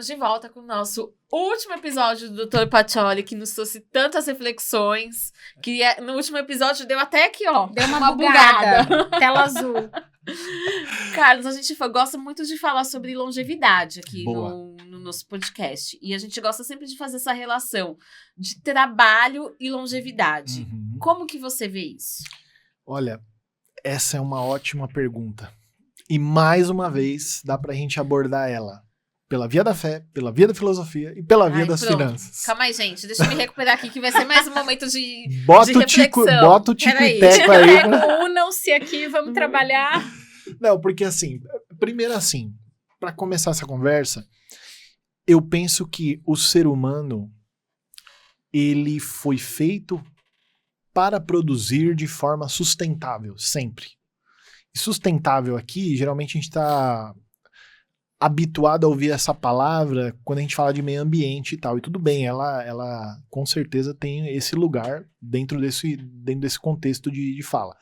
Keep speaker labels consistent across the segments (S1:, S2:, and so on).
S1: Estamos de volta com o nosso último episódio do Dr. Pacioli, que nos trouxe tantas reflexões, que no último episódio deu até aqui, ó.
S2: Deu uma bugada. Tela azul.
S1: Carlos, a gente gosta muito de falar sobre longevidade aqui no nosso podcast. E a gente gosta sempre de fazer essa relação de trabalho e longevidade.
S3: Uhum.
S1: Como que você vê isso?
S3: Olha, essa é uma ótima pergunta. E mais uma vez, dá pra gente abordar ela pela via da fé, pela via da filosofia e pela via das finanças.
S1: Calma aí, gente. Deixa eu me recuperar aqui, que vai ser mais um momento de
S3: Bota
S1: de reflexão.
S3: Bota o tico e teco aí.
S2: Unam-se aqui, vamos trabalhar.
S3: Não, porque assim, primeiro assim, pra começar essa conversa, eu penso que o ser humano, ele foi feito para produzir de forma sustentável, sempre. E sustentável aqui, geralmente a gente está habituado a ouvir essa palavra quando a gente fala de meio ambiente e tal. E tudo bem, ela com certeza tem esse lugar dentro desse contexto de fala.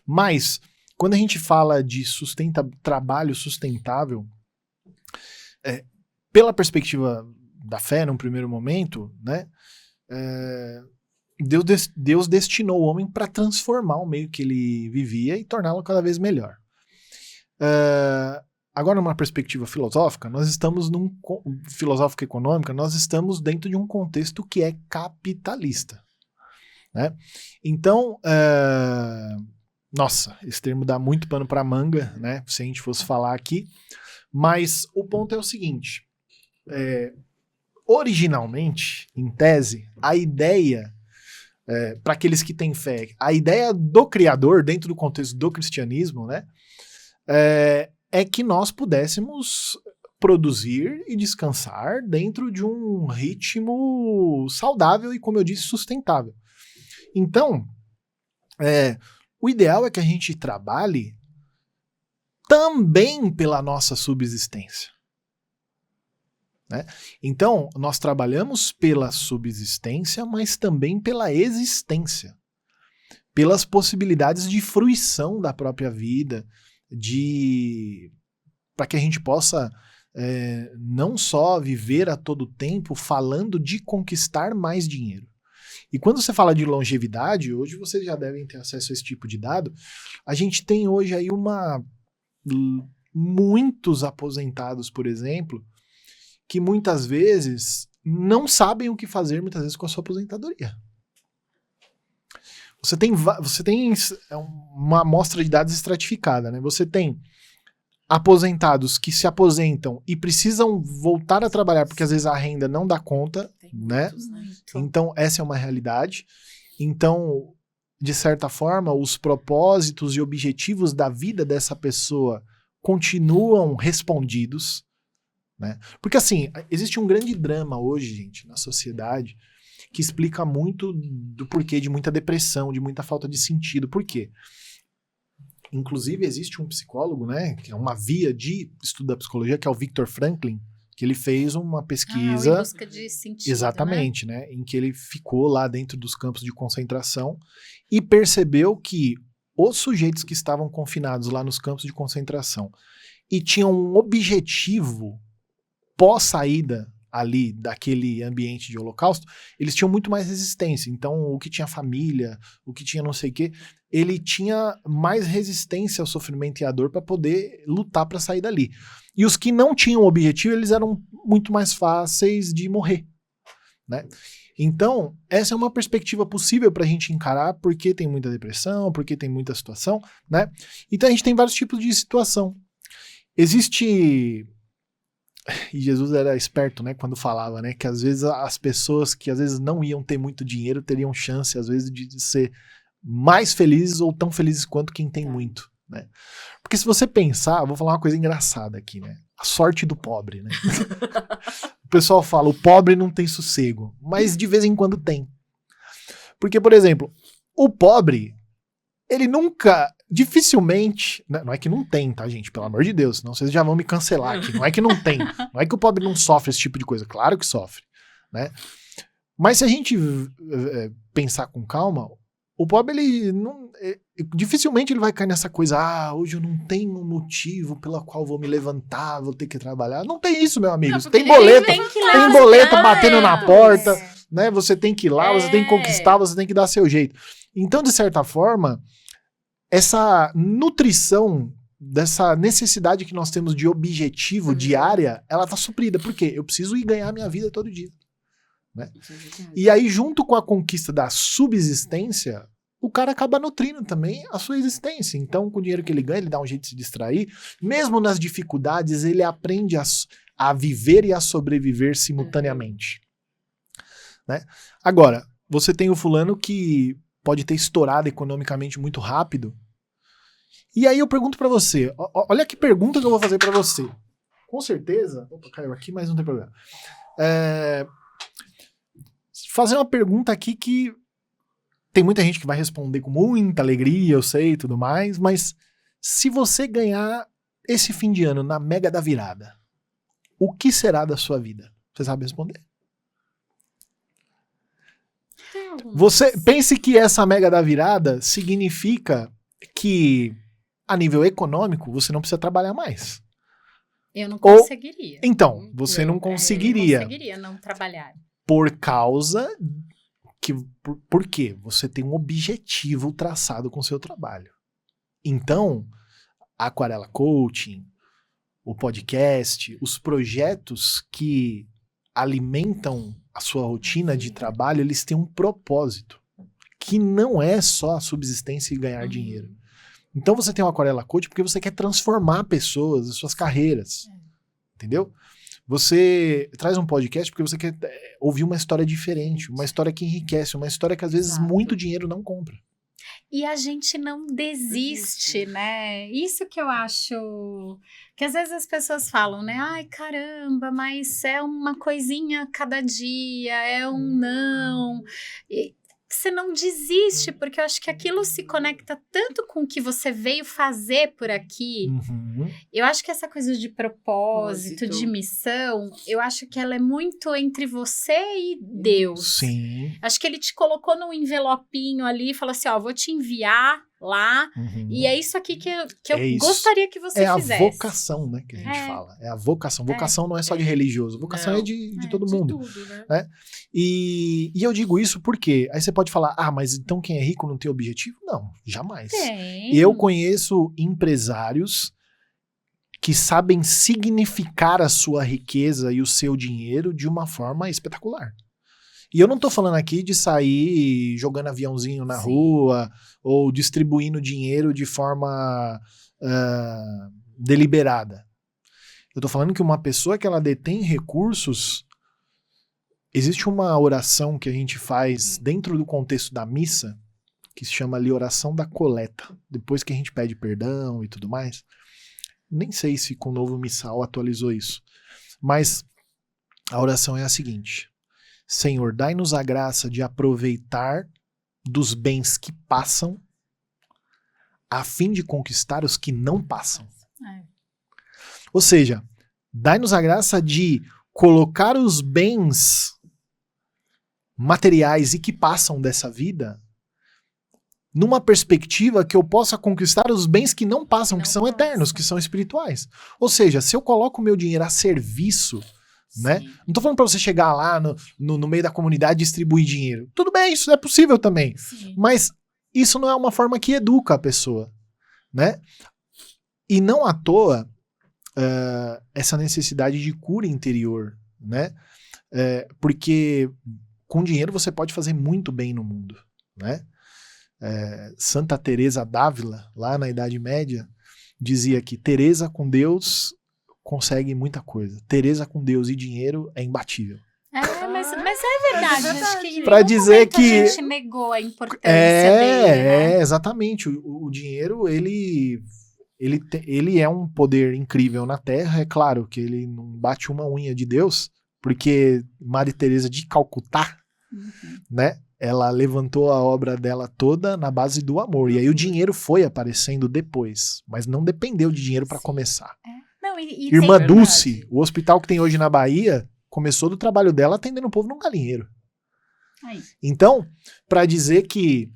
S3: Mas, quando a gente fala de trabalho sustentável, pela perspectiva da fé, num primeiro momento, né, Deus destinou o homem para transformar o meio que ele vivia e torná-lo cada vez melhor. Agora, numa perspectiva filosófica, filosófica econômica, nós estamos dentro de um contexto que é capitalista, né? Então, nossa, esse termo dá muito pano para manga, né? Se a gente fosse falar aqui, mas o ponto é o seguinte: originalmente, em tese, a ideia para aqueles que têm fé, a ideia do Criador, dentro do contexto do cristianismo, né, é que nós pudéssemos produzir e descansar dentro de um ritmo saudável e, como eu disse, sustentável. Então, o ideal é que a gente trabalhe também pela nossa subsistência. Né? Então, nós trabalhamos pela subsistência, mas também pela existência, pelas possibilidades de fruição da própria vida, para que a gente possa não só viver a todo tempo falando de conquistar mais dinheiro. E quando você fala de longevidade, hoje vocês já devem ter acesso a esse tipo de dado, a gente tem hoje aí muitos aposentados, por exemplo, que muitas vezes não sabem o que fazer, muitas vezes, com a sua aposentadoria. Você tem uma amostra de dados estratificada, né? Você tem aposentados que se aposentam e precisam voltar a trabalhar porque às vezes a renda não dá conta, né? Então, essa é uma realidade. Então, de certa forma, os propósitos e objetivos da vida dessa pessoa continuam respondidos, né? Porque assim, existe um grande drama hoje, gente, na sociedade, que explica muito do porquê de muita depressão, de muita falta de sentido. Por quê? Inclusive, existe um psicólogo, né, que é uma via de estudo da psicologia, que é o Viktor Franklin, que ele fez uma pesquisa...
S2: em busca de sentido,
S3: exatamente, né, em que ele ficou lá dentro dos campos de concentração e percebeu que os sujeitos que estavam confinados lá nos campos de concentração e tinham um objetivo pós-saída ali daquele ambiente de holocausto, eles tinham muito mais resistência. Então, o que tinha família, o que tinha não sei o quê, ele tinha mais resistência ao sofrimento e à dor para poder lutar para sair dali. E os que não tinham objetivo, eles eram muito mais fáceis de morrer, né? Então, essa é uma perspectiva possível para a gente encarar, porque tem muita depressão, porque tem muita situação, né? Então, a gente tem vários tipos de situação. Existe... E Jesus era esperto, né, quando falava, né, que às vezes as pessoas que às vezes não iam ter muito dinheiro teriam chance, às vezes, de ser mais felizes ou tão felizes quanto quem tem muito, né? Porque se você pensar, vou falar uma coisa engraçada aqui, né? A sorte do pobre, né? O pessoal fala, o pobre não tem sossego, mas de vez em quando tem. Porque, por exemplo, o pobre, ele dificilmente, não é que não tem, tá, gente? Pelo amor de Deus, senão vocês já vão me cancelar aqui. Não é que não tem, não é que o pobre não sofre esse tipo de coisa, claro que sofre, né? Mas se a gente pensar com calma, O pobre, ele não... dificilmente ele vai cair nessa coisa, hoje eu não tenho um motivo pela qual vou me levantar, vou ter que trabalhar. Não tem isso, meu amigo.
S1: Não,
S3: Tem boleto, tem boleto
S1: né?
S3: batendo na porta, né? Você tem que ir lá, você tem que conquistar, você tem que dar seu jeito. Então, de certa forma, essa nutrição dessa necessidade que nós temos de objetivo diária, ela tá suprida. Por quê? Eu preciso ir ganhar minha vida todo dia. Né? E aí, junto com a conquista da subsistência, o cara acaba nutrindo também a sua existência. Então, com o dinheiro que ele ganha, ele dá um jeito de se distrair. Mesmo nas dificuldades, ele aprende a viver e a sobreviver simultaneamente. Né? Agora, você tem o fulano que pode ter estourado economicamente muito rápido. E aí eu pergunto pra você, olha que pergunta que eu vou fazer pra você. Com certeza... Opa, caiu aqui, mas não tem problema. Fazer uma pergunta aqui que tem muita gente que vai responder com muita alegria, eu sei, e tudo mais, mas se você ganhar esse fim de ano na Mega da Virada, o que será da sua vida? Você sabe responder? Você pense que essa Mega da Virada significa que, a nível econômico, você não precisa trabalhar mais.
S2: Eu não conseguiria.
S3: Então, você não conseguiria.
S2: Eu não conseguiria não trabalhar.
S3: Por causa que... Por quê? Você tem um objetivo traçado com o seu trabalho. Então, a Aquarela Coaching, o podcast, os projetos que alimentam a sua rotina de trabalho, eles têm um propósito, que não é só a subsistência e ganhar dinheiro. Então você tem o Aquarela Coaching porque você quer transformar pessoas, as suas carreiras. Entendeu? Você traz um podcast porque você quer ouvir uma história diferente, uma história que enriquece, uma história que às vezes muito dinheiro não compra.
S2: E a gente não desiste, né? Isso que eu acho... Que às vezes as pessoas falam, né? Ai, caramba, mas é uma coisinha a cada dia, é um não... Você não desiste, porque eu acho que aquilo se conecta tanto com o que você veio fazer por aqui. Eu acho que essa coisa de propósito, de missão, eu acho que ela é muito entre você e Deus.
S3: Sim.
S2: Acho que ele te colocou num envelopinho ali e falou assim, vou te enviar lá, e é isso aqui que eu gostaria que você fizesse.
S3: É a vocação, né, que a gente fala. É a vocação. Vocação não é só de religioso, vocação é de todo mundo.
S2: Tudo,
S3: né? E eu digo isso porque, aí você pode falar, mas então quem é rico não tem objetivo? Não, jamais.
S2: Tem.
S3: Eu conheço empresários que sabem significar a sua riqueza e o seu dinheiro de uma forma espetacular. E eu não tô falando aqui de sair jogando aviãozinho na rua ou distribuindo dinheiro de forma deliberada. Eu tô falando que uma pessoa que ela detém recursos, existe uma oração que a gente faz dentro do contexto da missa, que se chama ali oração da coleta. Depois que a gente pede perdão e tudo mais. Nem sei se com o novo missal atualizou isso. Mas a oração é a seguinte: Senhor, dai-nos a graça de aproveitar dos bens que passam a fim de conquistar os que não passam. Ou seja, dai-nos a graça de colocar os bens materiais e que passam dessa vida numa perspectiva que eu possa conquistar os bens que não passam, que são eternos, que são espirituais. Ou seja, se eu coloco o meu dinheiro a serviço, né? Não tô falando pra você chegar lá no meio da comunidade e distribuir dinheiro. Tudo bem, isso é possível também. Mas isso não é uma forma que educa a pessoa, né? E não à toa essa necessidade de cura interior, né? Porque com dinheiro você pode fazer muito bem no mundo, né? Santa Teresa d'Ávila, lá na Idade Média, dizia que Teresa com Deus consegue muita coisa. Teresa com Deus e dinheiro é imbatível.
S2: Mas é verdade. Acho que
S3: pra dizer que
S2: a gente negou a importância dele, né?
S3: Exatamente. O dinheiro, ele é um poder incrível na Terra. É claro que ele não bate uma unha de Deus, porque Maria Teresa de Calcutá, né? Ela levantou a obra dela toda na base do amor. E aí o dinheiro foi aparecendo depois, mas não dependeu de dinheiro para começar. Irmã Dulce, o hospital que tem hoje na Bahia, começou do trabalho dela atendendo o povo num galinheiro. Então, para dizer que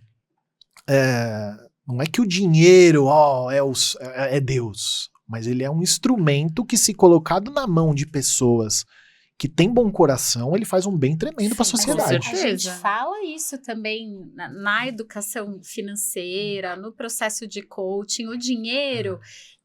S3: não é que o dinheiro é Deus, mas ele é um instrumento que, se colocado na mão de pessoas que têm bom coração, ele faz um bem tremendo para a sociedade.
S2: A gente fala isso também na educação financeira, no processo de coaching. O dinheiro,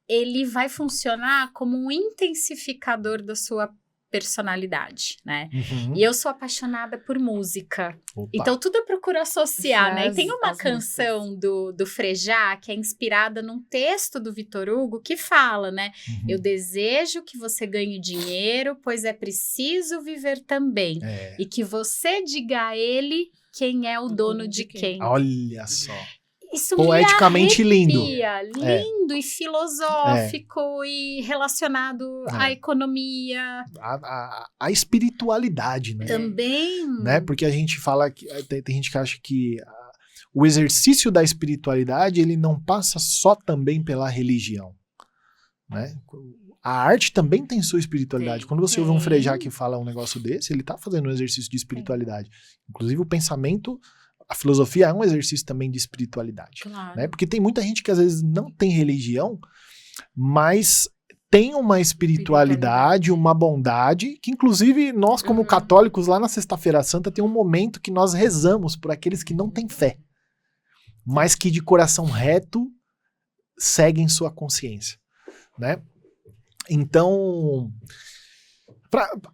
S2: ele vai funcionar como um intensificador da sua personalidade, né? E eu sou apaixonada por música.
S3: Opa.
S2: Então tudo eu procuro associar, né? E tem uma canção do Frejá que é inspirada num texto do Vitor Hugo que fala, né? Eu desejo que você ganhe dinheiro, pois é preciso viver também. E que você diga a ele quem é o dono de quem.
S3: Olha só.
S2: Isso
S3: poeticamente lindo.
S2: Lindo e filosófico e relacionado à economia.
S3: A espiritualidade, né?
S2: Também.
S3: Né? Porque a gente fala que tem gente que acha que o exercício da espiritualidade, ele não passa só também pela religião, né? A arte também tem sua espiritualidade. Quando você ouve um Frejá que fala um negócio desse, ele tá fazendo um exercício de espiritualidade. Inclusive o pensamento, a filosofia é um exercício também de espiritualidade.
S1: Claro.
S3: Né? Porque tem muita gente que às vezes não tem religião, mas tem uma espiritualidade, uma bondade, que inclusive nós como católicos lá na Sexta-feira Santa tem um momento que nós rezamos por aqueles que não têm fé, mas que de coração reto seguem sua consciência, né? Então,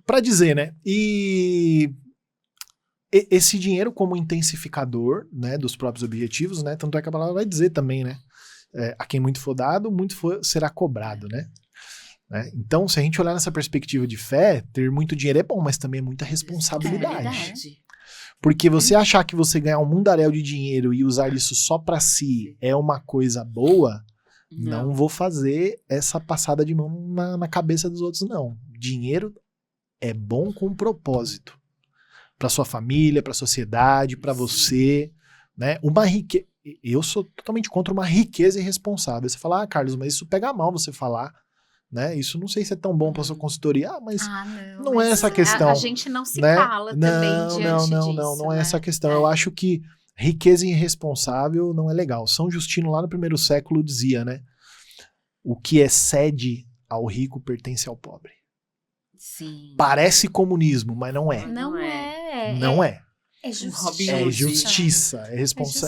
S3: para dizer, né? E esse dinheiro como intensificador, né, dos próprios objetivos, né? Tanto é que a palavra vai dizer também, né? A quem muito for dado, muito será cobrado, né? Então, se a gente olhar nessa perspectiva de fé, ter muito dinheiro é bom, mas também é muita responsabilidade. Porque você achar que você ganhar um mundaréu de dinheiro e usar isso só pra si é uma coisa boa, não vou fazer essa passada de mão na cabeça dos outros, não. Dinheiro é bom com propósito. Pra sua família, pra sociedade, pra você, né? Uma riqueza. Eu sou totalmente contra uma riqueza irresponsável. Você fala, Carlos, mas isso pega mal você falar, né? Isso não sei se é tão bom pra sua consultoria. Mas não é essa a questão.
S2: A gente não se cala também diante disso.
S3: Não é essa a questão. Eu acho que riqueza irresponsável não é legal. São Justino, lá no primeiro século, dizia, né? O que excede ao rico pertence ao pobre.
S1: Sim.
S3: Parece comunismo, mas não é.
S2: Não é.
S3: Não é.
S2: É justiça.
S3: É justiça.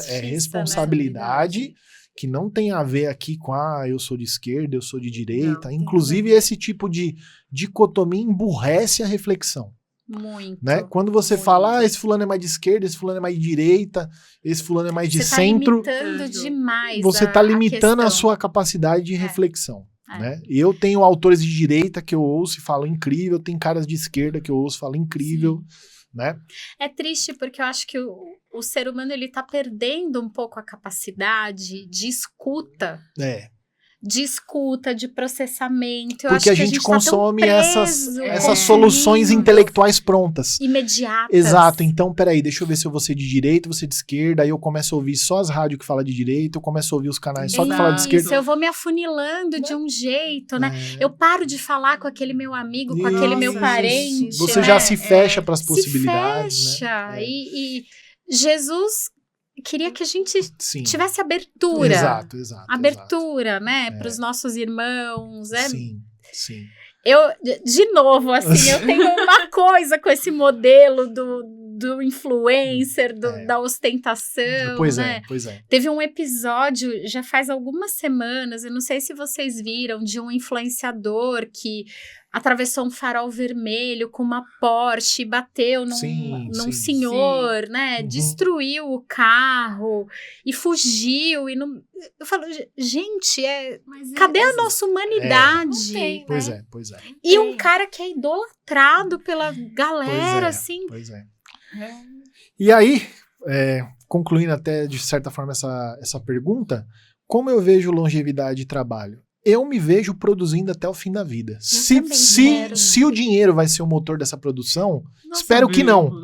S3: É responsabilidade, que não tem a ver aqui com eu sou de esquerda, eu sou de direita. Não, inclusive, esse tipo de dicotomia emburrece a reflexão.
S2: Muito.
S3: Né? Quando você fala, esse fulano é mais de esquerda, esse fulano é mais de direita, esse fulano é mais de centro.
S2: Você tá limitando demais
S3: você está limitando a sua capacidade de reflexão. Né? Eu tenho autores de direita que eu ouço e falo incrível, tem caras de esquerda que eu ouço e falo incrível, né?
S2: É triste porque eu acho que o ser humano ele tá perdendo um pouco a capacidade de escuta. De escuta, de processamento. Eu
S3: porque
S2: acho
S3: a gente
S2: tá
S3: consome essas soluções intelectuais prontas.
S2: Imediatas.
S3: Exato. Então, peraí, deixa eu ver se eu vou ser de direita, você de esquerda, aí eu começo a ouvir só as rádios que falam de direita, eu começo a ouvir os canais só que falam de esquerda.
S2: Isso, eu vou me afunilando de um jeito, né? Eu paro de falar com aquele meu amigo, com aquele meu parente.
S3: Você já se fecha para as possibilidades.
S2: Se fecha. Né? E Jesus queria que a gente tivesse abertura.
S3: Exato.
S2: Abertura, né? Para os nossos irmãos.
S3: Sim.
S2: Eu, de novo, assim, eu tenho uma coisa com esse modelo do influencer, da ostentação,
S3: Pois
S2: é. Teve um episódio, já faz algumas semanas, eu não sei se vocês viram, de um influenciador que atravessou um farol vermelho com uma Porsche, bateu num senhor, né? Destruiu o carro e fugiu. Eu falo, gente, cadê a nossa humanidade?
S1: Tem,
S3: Pois
S1: né?
S3: é.
S2: E um cara que é idolatrado pela galera, assim.
S3: Pois é. E aí, concluindo até de certa forma essa pergunta, como eu vejo longevidade e trabalho? Eu me vejo produzindo até o fim da vida. Se o dinheiro vai ser o motor dessa produção, espero que não.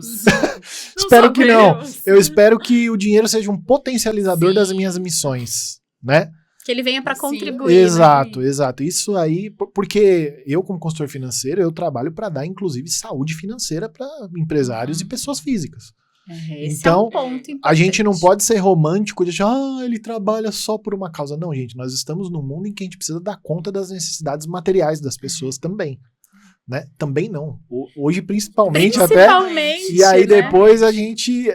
S3: Espero que não. Eu espero que o dinheiro seja um potencializador das minhas missões, né?
S2: Que ele venha para contribuir.
S3: Exato. Isso aí, porque eu como consultor financeiro, eu trabalho para dar inclusive saúde financeira para empresários e pessoas físicas.
S2: Esse
S3: então,
S2: é um ponto importante.
S3: a gente não pode ser romântico de achar, ele trabalha só por uma causa. Não, gente, nós estamos num mundo em que a gente precisa dar conta das necessidades materiais das pessoas também. Né? Também não. Hoje, principalmente até. E aí, né? Depois a gente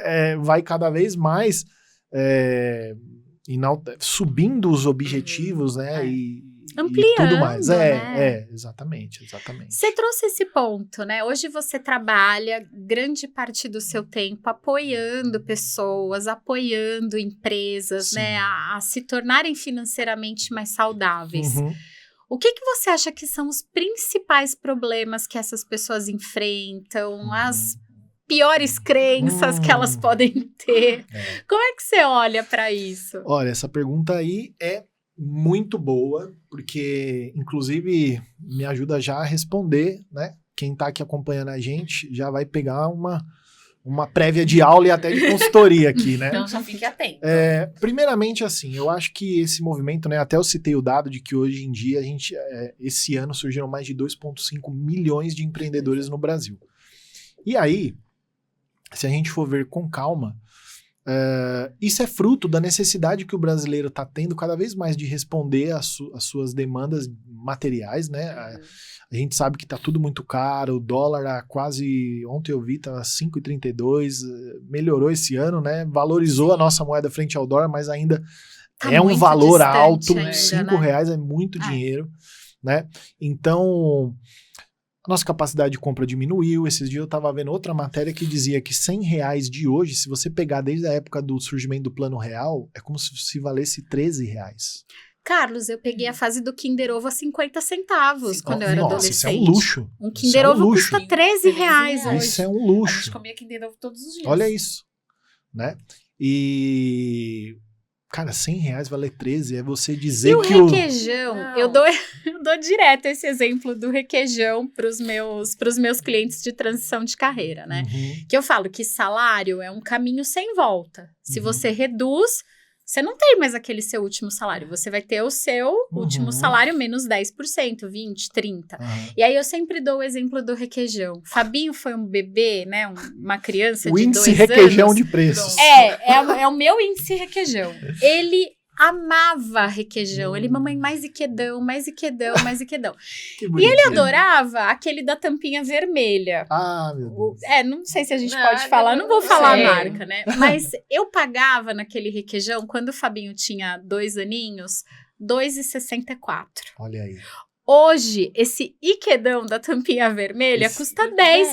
S3: vai cada vez mais subindo os objetivos, né?
S2: Ampliando,
S3: e tudo mais.
S2: Né?
S3: Exatamente.
S2: Você trouxe esse ponto, né? Hoje você trabalha grande parte do seu tempo apoiando pessoas, apoiando empresas, né? A se tornarem financeiramente mais saudáveis.
S3: Uhum.
S2: O que você acha que são os principais problemas que essas pessoas enfrentam? As piores crenças que elas podem ter? Como é que você olha para isso?
S3: Olha, essa pergunta aí é muito boa, porque, inclusive, me ajuda já a responder, né? Quem tá aqui acompanhando a gente já vai pegar uma prévia de aula e até de consultoria aqui, né?
S1: Então, já fique atento.
S3: Primeiramente, assim, eu acho que esse movimento, né? Até eu citei o dado de que hoje em dia, esse ano surgiram mais de 2,5 milhões de empreendedores no Brasil. E aí, se a gente for ver com calma, isso é fruto da necessidade que o brasileiro está tendo cada vez mais de responder às suas demandas materiais, né? A gente sabe que está tudo muito caro, o dólar ontem eu vi, tá 5,32, melhorou esse ano, né? Valorizou a nossa moeda frente ao dólar, mas ainda é um valor alto, ainda, R$5 é muito dinheiro, né? Então, a nossa capacidade de compra diminuiu. Esses dias eu estava vendo outra matéria que dizia que R$100 de hoje, se você pegar desde a época do surgimento do Plano Real, é como se valesse R$13.
S2: Carlos, eu peguei a fase do Kinder Ovo a 50 centavos quando eu era adolescente.
S3: Isso é um luxo.
S2: Um Kinder Ovo custa R$13 hoje.
S3: Isso é um luxo.
S1: A gente comia Kinder Ovo todos os dias.
S3: Olha isso, né? E... Cara, R$100 vale 13, é você dizer que
S2: o requeijão, eu dou direto esse exemplo do requeijão pros meus clientes de transição de carreira, né?
S3: Uhum.
S2: Que eu falo que salário é um caminho sem volta. Se você reduz, você não tem mais aquele seu último salário. Você vai ter o seu último salário menos 10%, 20%, 30%. E aí eu sempre dou o exemplo do requeijão. Fabinho foi um bebê, né? Uma criança de 2 anos.
S3: O índice requeijão de preços.
S2: É o meu índice requeijão. Ele amava requeijão. Ele, mamãe, mais iquedão, mais iquedão, mais iquedão. E ele adorava aquele da tampinha vermelha.
S3: Ah, meu Deus.
S2: Não sei se a gente pode falar, não vou falar a marca, né? Mas eu pagava naquele requeijão, quando o Fabinho tinha 2 aninhos, R$2,64.
S3: Olha aí.
S2: Hoje, esse iquedão da tampinha vermelha custa R$10.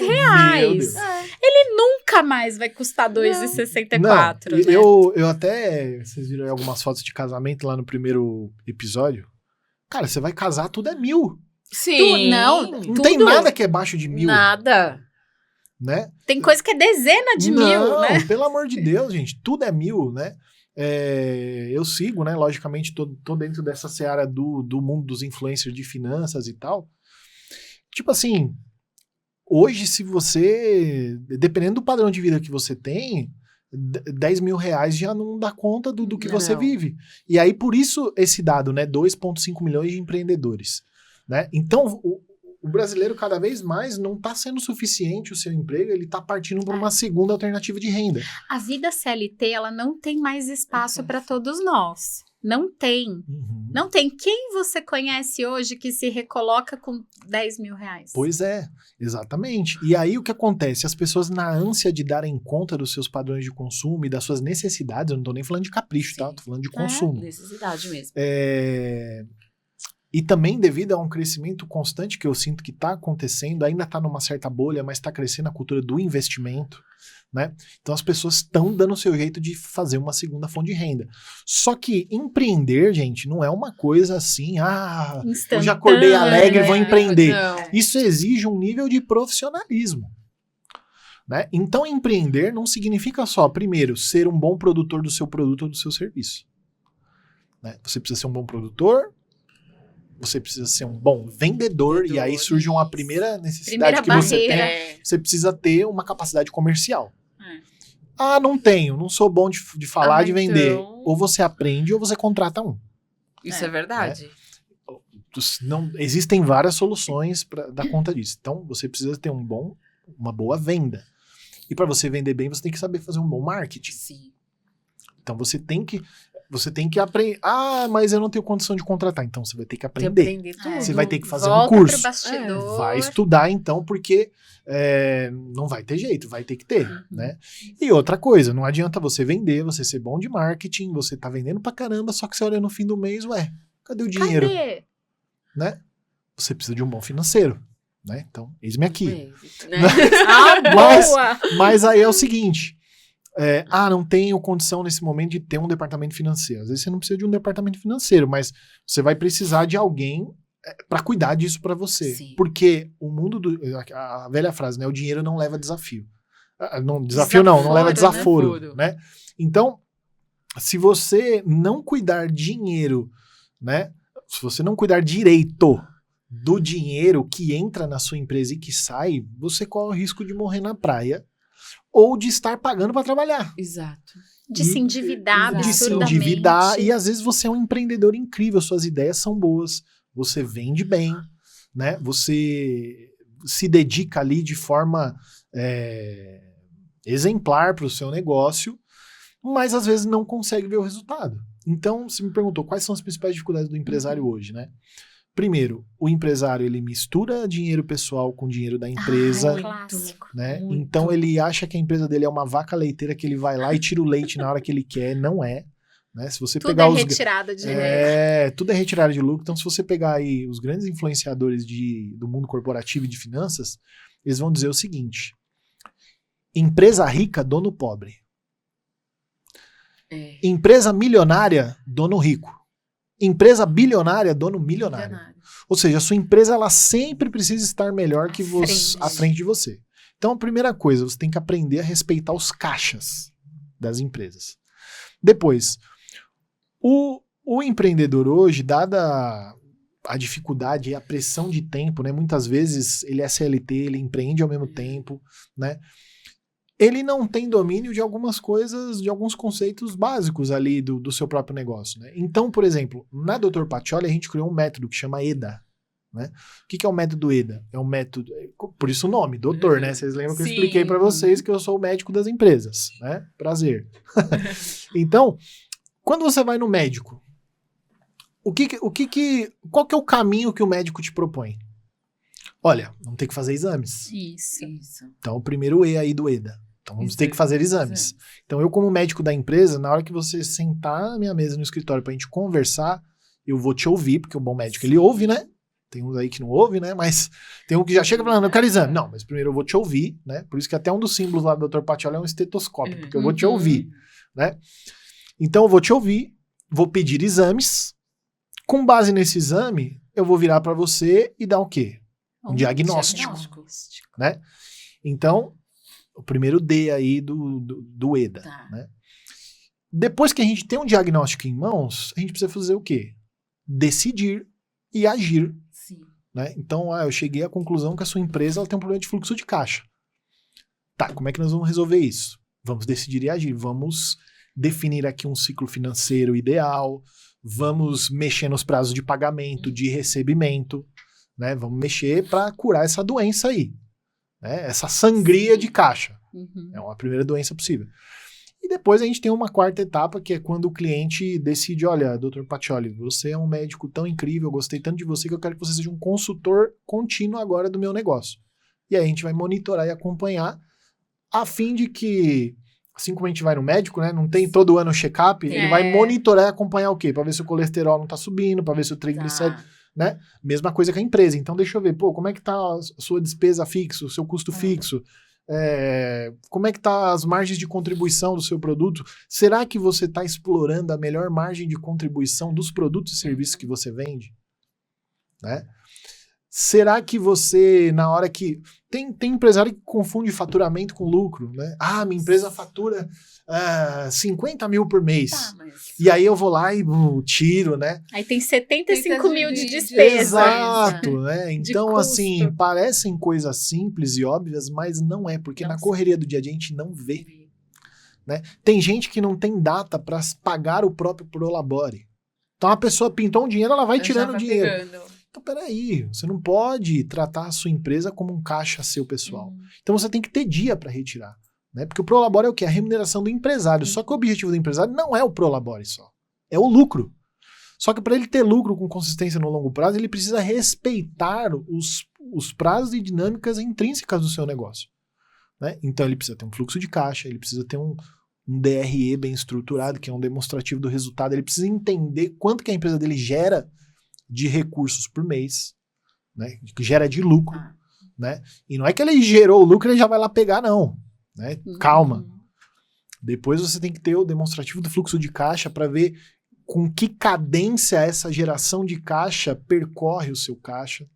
S2: Ele nunca mais vai custar R$2,64. Né?
S3: Eu até... Vocês viram algumas fotos de casamento lá no primeiro episódio? Cara, você vai casar, tudo é 1.000.
S1: Sim.
S3: Não tem nada que é abaixo de 1.000.
S1: Nada.
S3: Né?
S2: Tem coisa que é dezena de 1.000, né?
S3: Pelo amor de Deus, gente. Tudo é 1.000, né? Eu sigo, né? Logicamente, tô dentro dessa seara do mundo dos influencers de finanças e tal. Tipo assim, hoje, se você... Dependendo do padrão de vida que você tem, R$10 mil já não dá conta do que você vive. E aí, por isso, esse dado, né? 2,5 milhões de empreendedores. Né? Então, o brasileiro cada vez mais não está sendo suficiente o seu emprego, ele está partindo para uma segunda alternativa de renda.
S2: A vida CLT, ela não tem mais espaço para todos nós. Não tem.
S3: Uhum.
S2: Não tem. Quem você conhece hoje que se recoloca com R$10 mil?
S3: Pois é, exatamente. E aí o que acontece? As pessoas, na ânsia de darem conta dos seus padrões de consumo e das suas necessidades, eu não estou nem falando de capricho, tá? Estou falando de consumo.
S1: Necessidade mesmo.
S3: E também devido a um crescimento constante que eu sinto que está acontecendo, ainda está numa certa bolha, mas está crescendo a cultura do investimento, né? Então as pessoas estão dando o seu jeito de fazer uma segunda fonte de renda. Só que empreender, gente, não é uma coisa assim, eu já acordei alegre, vou empreender.
S1: Não.
S3: Isso exige um nível de profissionalismo. Né? Então empreender não significa só, primeiro, ser um bom produtor do seu produto ou do seu serviço. Né? Você precisa ser um bom produtor, você precisa ser um bom vendedor, e aí surge uma primeira necessidade que você tem. Você precisa ter uma capacidade comercial. Não tenho, não sou bom de falar, de vender.
S1: Então...
S3: Ou você aprende ou você contrata um.
S1: Isso é verdade.
S3: Né? Não, existem várias soluções para dar conta disso. Então, você precisa ter uma boa venda. E para você vender bem, você tem que saber fazer um bom marketing.
S1: Sim.
S3: Então você tem que aprender. Ah, mas eu não tenho condição de contratar. Então você vai ter que aprender.
S1: Tudo.
S3: Você vai ter que fazer
S2: Volta
S3: um curso.
S2: pro bastidor.
S3: Vai estudar, então, porque não vai ter jeito, vai ter que ter, né? E outra coisa, não adianta você vender, você ser bom de marketing, você tá vendendo pra caramba, só que você olha no fim do mês, cadê o dinheiro?
S2: Cadê?
S3: Né? Você precisa de um bom financeiro, né? Então, eis-me aqui. Mas aí é o seguinte, não tenho condição nesse momento de ter um departamento financeiro. Às vezes você não precisa de um departamento financeiro, mas você vai precisar de alguém para cuidar disso para você.
S1: Sim.
S3: Porque o mundo a velha frase, né? O dinheiro não leva desafio. Não leva desaforo, né? Então, se você não cuidar dinheiro, né? Se você não cuidar direito do dinheiro que entra na sua empresa e que sai, você corre o risco de morrer na praia ou de estar pagando para trabalhar.
S1: Exato.
S2: De se endividar
S3: De se
S2: absurdamente.
S3: endividar. E às vezes você é um empreendedor incrível, suas ideias são boas, você vende bem, né? Você se dedica ali de forma exemplar para o seu negócio, mas às vezes não consegue ver o resultado. Então, você me perguntou quais são as principais dificuldades do empresário hoje, né? Primeiro, o empresário, ele mistura dinheiro pessoal com dinheiro da empresa,
S2: Clássico.
S3: né?
S1: Muito.
S3: Então, ele acha que a empresa dele é uma vaca leiteira que ele vai lá e tira o leite na hora que ele quer. Não é. Né? Se você
S2: Tudo
S3: pegar
S2: retirada de lucro.
S3: tudo é retirada de lucro. Então, se você pegar aí os grandes influenciadores do mundo corporativo e de finanças, eles vão dizer o seguinte: empresa rica, dono pobre. Empresa milionária, dono rico. Empresa bilionária, dono milionário. Ou seja, a sua empresa ela sempre precisa estar melhor que à frente de você. Então, a primeira coisa, você tem que aprender a respeitar os caixas das empresas. Depois, o empreendedor hoje, dada a dificuldade e a pressão de tempo, né? Muitas vezes ele é CLT, ele empreende ao mesmo tempo, né? Ele não tem domínio de algumas coisas, de alguns conceitos básicos ali do seu próprio negócio, né? Então, por exemplo, na Dr. Pacioli a gente criou um método que chama EDA, né? O que é o método EDA? É um método, por isso o nome, doutor, né? Vocês lembram que eu expliquei para vocês que eu sou o médico das empresas, né? Prazer. Então, quando você vai no médico, qual que é o caminho que o médico te propõe? Olha, vamos ter que fazer exames.
S2: Isso.
S3: Então, o primeiro E aí do EDA. Então, vamos ter que fazer exames. Então, eu como médico da empresa, na hora que você sentar na minha mesa no escritório pra gente conversar, eu vou te ouvir, porque o bom médico, ele ouve, né? Tem uns aí que não ouve, né? Mas tem um que já chega falando, eu quero exame. Não, mas primeiro eu vou te ouvir, né? Por isso que até um dos símbolos lá do Dr. Pacioli é um estetoscópio, porque eu vou te ouvir, né? Então, eu vou te ouvir, vou pedir exames. Com base nesse exame, eu vou virar pra você e dar o quê? Um diagnóstico. Né? Então, o primeiro D aí do EDA. Tá. Né? Depois que a gente tem um diagnóstico em mãos, a gente precisa fazer o quê? Decidir e agir.
S1: Sim.
S3: Né? Então, eu cheguei à conclusão que a sua empresa ela tem um problema de fluxo de caixa. Tá, como é que nós vamos resolver isso? Vamos decidir e agir. Vamos definir aqui um ciclo financeiro ideal. Vamos mexer nos prazos de pagamento, de recebimento. Né? Vamos mexer para curar essa doença aí. Né? Essa sangria de caixa. É uma primeira doença possível. E depois a gente tem uma quarta etapa, que é quando o cliente decide, olha, Dr. Pacioli, você é um médico tão incrível, eu gostei tanto de você que eu quero que você seja um consultor contínuo agora do meu negócio. E aí a gente vai monitorar e acompanhar, a fim de que, assim como a gente vai no médico, né, não tem todo ano check-up, ele vai monitorar e acompanhar o quê? Para ver se o colesterol não tá subindo, para ver se o triglicérido... Né? Mesma coisa que a empresa. Então, deixa eu ver, como é que tá a sua despesa fixa, o seu custo fixo? Como é que tá as margens de contribuição do seu produto? Será que você está explorando a melhor margem de contribuição dos produtos e serviços que você vende? Né? Será que você, na hora que... Tem empresário que confunde faturamento com lucro, né? Ah, minha empresa fatura 50 mil por mês. Tá, e aí eu vou lá e tiro, né?
S2: Aí tem 75 mil de despesa.
S3: Exato, né? Então, assim, parecem coisas simples e óbvias, mas não é, porque na correria do dia a dia a gente não vê. Né? Tem gente que não tem data para pagar o próprio Prolabore. Então, a pessoa pintou um dinheiro, ela vai tirando o dinheiro. Então, peraí, você não pode tratar a sua empresa como um caixa seu pessoal. Então, você tem que ter dia para retirar. né? Porque o Prolabore é o quê? A remuneração do empresário. Só que o objetivo do empresário não é o Prolabore só. É o lucro. Só que para ele ter lucro com consistência no longo prazo, ele precisa respeitar os prazos e dinâmicas intrínsecas do seu negócio, né? Então ele precisa ter um fluxo de caixa, ele precisa ter um DRE bem estruturado, que é um demonstrativo do resultado, ele precisa entender quanto que a empresa dele gera de recursos por mês, né? Que gera de lucro, né? E não é que ele gerou o lucro e ele já vai lá pegar, não, né? Calma. Depois você tem que ter o demonstrativo do fluxo de caixa para ver com que cadência essa geração de caixa percorre o seu caixa,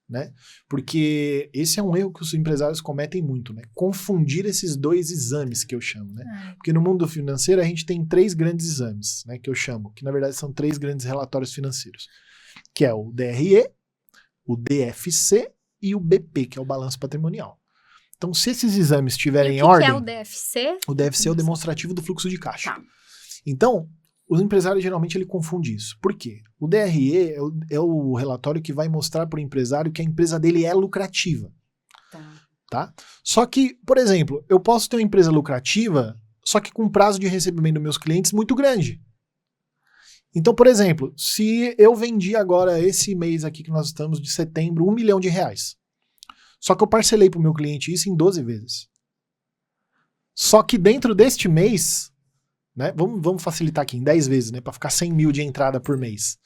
S3: né? Porque esse é um erro que os empresários cometem muito, né? Confundir esses dois exames que eu chamo, né? Porque no mundo financeiro a gente tem 3 grandes exames, né? Que eu chamo, que na verdade são 3 grandes relatórios financeiros, que é o DRE, o DFC e o BP, que é o balanço patrimonial. Então, se esses exames estiverem em ordem...
S2: O que é o DFC?
S3: O DFC é o demonstrativo do fluxo de caixa.
S1: Tá.
S3: Então, o empresário geralmente ele confunde isso. Por quê? O DRE é o relatório que vai mostrar para o empresário que a empresa dele é lucrativa. Tá? Só que, por exemplo, eu posso ter uma empresa lucrativa, só que com prazo de recebimento dos meus clientes muito grande. Então, por exemplo, se eu vendi agora esse mês aqui que nós estamos de setembro, R$1 milhão. Só que eu parcelei para o meu cliente isso em 12 vezes. Só que dentro deste mês... né? Vamos facilitar aqui em 10 vezes, né? Para ficar 100 mil de entrada por mês.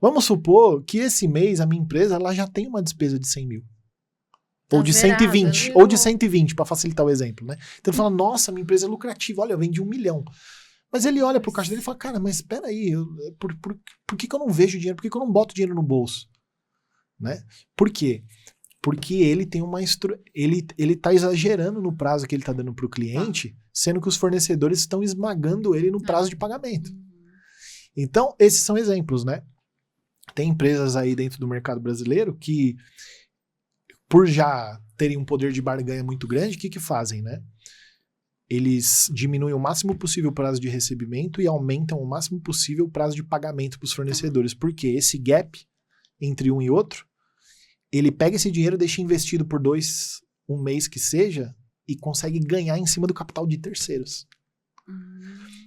S3: Vamos supor que esse mês a minha empresa ela já tem uma despesa de 100 mil. Ou de 120. Ou de 120, para facilitar o exemplo, né? Então ele fala, nossa, minha empresa é lucrativa. Olha, eu vendi 1 milhão. Mas ele olha pro caixa dele e fala, cara, mas espera aí, por que eu não vejo dinheiro? Por que eu não boto dinheiro no bolso? Né? Por quê? Porque ele tem ele tá exagerando no prazo que ele tá dando pro cliente, sendo que os fornecedores estão esmagando ele no prazo de pagamento. Então, esses são exemplos, né? Tem empresas aí dentro do mercado brasileiro que, por já terem um poder de barganha muito grande, o que fazem, né? Eles diminuem o máximo possível o prazo de recebimento e aumentam o máximo possível o prazo de pagamento para os fornecedores. Porque esse gap entre um e outro, ele pega esse dinheiro, deixa investido por um mês que seja, e consegue ganhar em cima do capital de terceiros.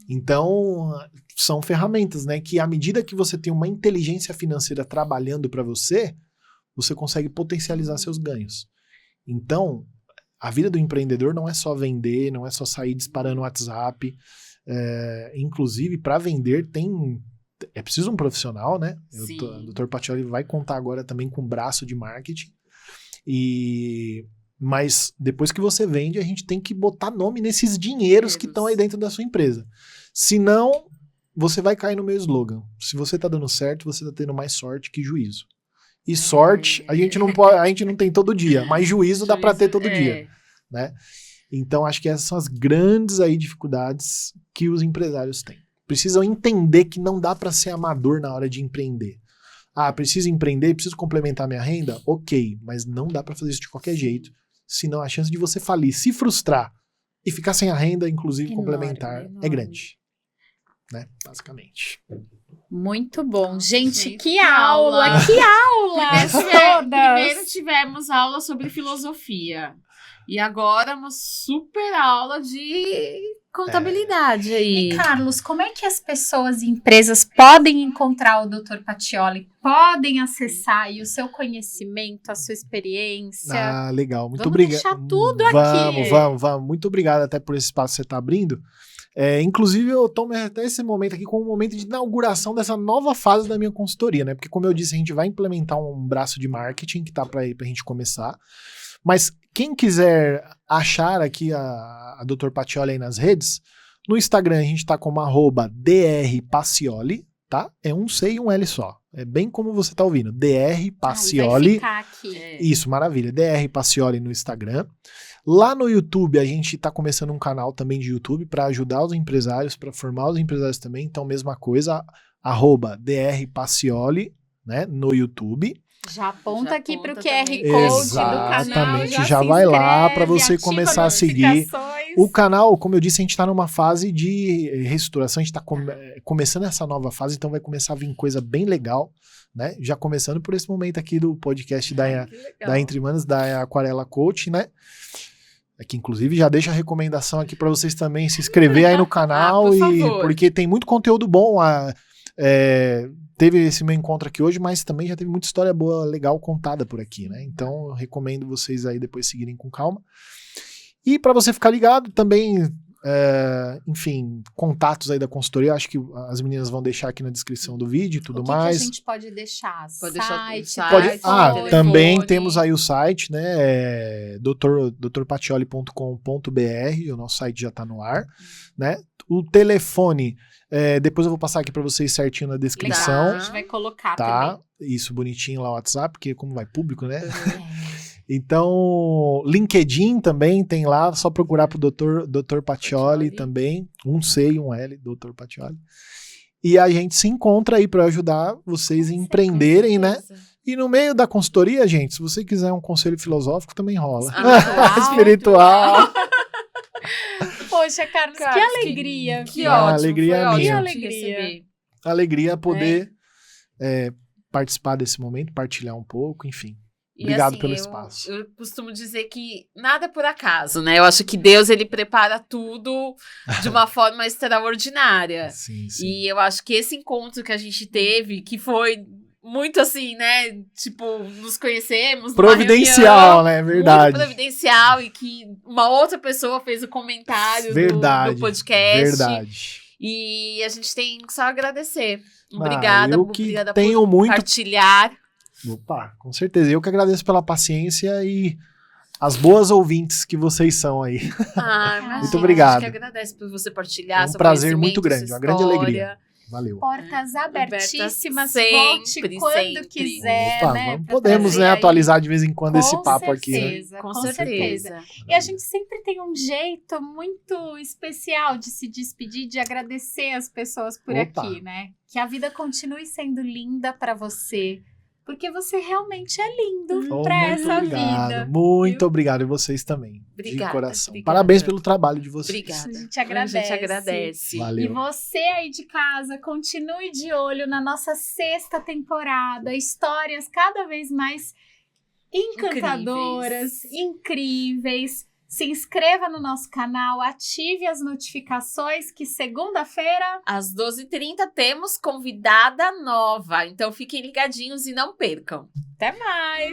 S3: Então, são ferramentas, né? Que à medida que você tem uma inteligência financeira trabalhando para você consegue potencializar seus ganhos. Então, a vida do empreendedor não é só vender, não é só sair disparando WhatsApp. Inclusive, para vender, é preciso um profissional, né? O Dr. Pacioli vai contar agora também com um braço de marketing. Mas depois que você vende, a gente tem que botar nome nesses dinheiros que estão aí dentro da sua empresa. Senão, você vai cair no meu slogan. Se você tá dando certo, você tá tendo mais sorte que juízo. E sorte, a gente não tem todo dia, mas juízo dá para ter todo dia, né? Então, acho que essas são as grandes aí dificuldades que os empresários têm. Precisam entender que não dá para ser amador na hora de empreender. Preciso empreender, preciso complementar minha renda? Ok, mas não dá para fazer isso de qualquer jeito, senão a chance de você falir, se frustrar e ficar sem a renda, inclusive complementar, é grande. Né? Basicamente.
S2: Muito bom. Gente, que aula! Que aula!
S1: Primeiro tivemos aula sobre filosofia. E agora uma super aula de contabilidade aí.
S2: E Carlos, como é que as pessoas e empresas podem encontrar o Dr. Pacioli? Podem acessar aí o seu conhecimento, a sua experiência?
S3: Legal. Muito obrigado.
S2: Vamos deixar tudo aqui.
S3: Vamos. Muito obrigado até por esse espaço que você está abrindo. Inclusive, eu tomo até esse momento aqui como um momento de inauguração dessa nova fase da minha consultoria, né? Porque, como eu disse, a gente vai implementar um braço de marketing que tá para a gente começar. Mas quem quiser achar aqui a Dr. Pacioli aí nas redes, no Instagram a gente tá como @drpacioli, tá? É um C e um L só. É bem como você tá ouvindo. DR Pacioli.
S2: Vai ficar aqui.
S3: Isso, maravilha. DR Pacioli no Instagram. Lá no YouTube, a gente tá começando um canal também de YouTube para ajudar os empresários, para formar os empresários também. Então, mesma coisa, @DR Pacioli, né, no YouTube.
S2: Já aponta aqui para o QR Code do canal.
S3: Exatamente, já vai lá para você começar a seguir. O canal, como eu disse, a gente está numa fase de reestruturação, a gente está começando essa nova fase, então vai começar a vir coisa bem legal, né? Já começando por esse momento aqui do podcast da Entre Manos, da Aquarela Coach, né? que inclusive já deixa a recomendação aqui para vocês também se inscrever aí no canal,
S1: Por favor.
S3: porque tem muito conteúdo bom. Teve esse meu encontro aqui hoje, mas também já teve muita história boa, legal contada por aqui, né? Então eu recomendo vocês aí depois seguirem com calma. E para você ficar ligado também, enfim, contatos aí da consultoria, acho que as meninas vão deixar aqui na descrição do vídeo e tudo mais.
S2: Que a gente pode deixar?
S1: Pode deixar
S2: Site,
S1: site, telefone.
S3: Também temos aí o site, né? drpatioli.com.br, o nosso site já está no ar, né? O telefone, depois eu vou passar aqui para vocês certinho na descrição.
S2: A gente vai colocar
S3: tá?
S2: também.
S3: Isso, bonitinho lá o WhatsApp, porque como vai público, né? Então, LinkedIn também tem lá, só procurar pro Dr. Patioli também, um C e um L, Dr. Patioli. E a gente se encontra aí para ajudar vocês a empreenderem, né? E no meio da consultoria, gente, se você quiser um conselho filosófico, também rola. Espiritual.
S2: Poxa, Carlos, que alegria.
S1: Que ótimo.
S3: Alegria
S1: foi
S3: minha.
S1: ótimo te receber.
S3: Alegria poder participar desse momento, partilhar um pouco, enfim. Obrigado
S1: assim,
S3: pelo espaço.
S1: Eu costumo dizer que nada é por acaso, né? Eu acho que Deus, ele prepara tudo de uma forma extraordinária.
S3: Sim, sim.
S1: E eu acho que esse encontro que a gente teve, que foi muito assim, né? Tipo, nos conhecemos.
S3: Providencial, né? Verdade.
S1: Muito providencial, e que uma outra pessoa fez o comentário do podcast.
S3: Verdade.
S1: E a gente tem que só agradecer. Obrigada, obrigada
S3: por
S1: compartilhar.
S3: Opa, com certeza. Eu que agradeço pela paciência e as boas ouvintes que vocês são aí. Muito obrigado.
S1: A gente que agradece por você partilhar.
S3: É um prazer muito grande, uma grande alegria. Valeu.
S2: Portas abertíssimas,
S1: sempre,
S2: volte quando
S1: sempre.
S2: quiser,
S3: Opa,
S2: né?
S3: Podemos, né, atualizar de vez em quando esse papo aqui, né?
S1: Com certeza.
S2: E a gente sempre tem um jeito muito especial de se despedir, de agradecer as pessoas por aqui, né? Que a vida continue sendo linda para você. Porque você realmente é lindo para essa vida.
S3: Muito obrigado. E vocês também.
S1: Obrigada,
S3: de coração.
S1: Obrigada.
S3: Parabéns pelo trabalho de vocês.
S1: Obrigada.
S2: A gente agradece.
S1: A gente agradece.
S3: Valeu.
S2: E você aí de casa, continue de olho na nossa 6ª temporada. Histórias cada vez mais encantadoras, incríveis. Se inscreva no nosso canal, ative as notificações, que segunda-feira,
S1: às 12h30, temos convidada nova. Então fiquem ligadinhos e não percam.
S2: Até mais!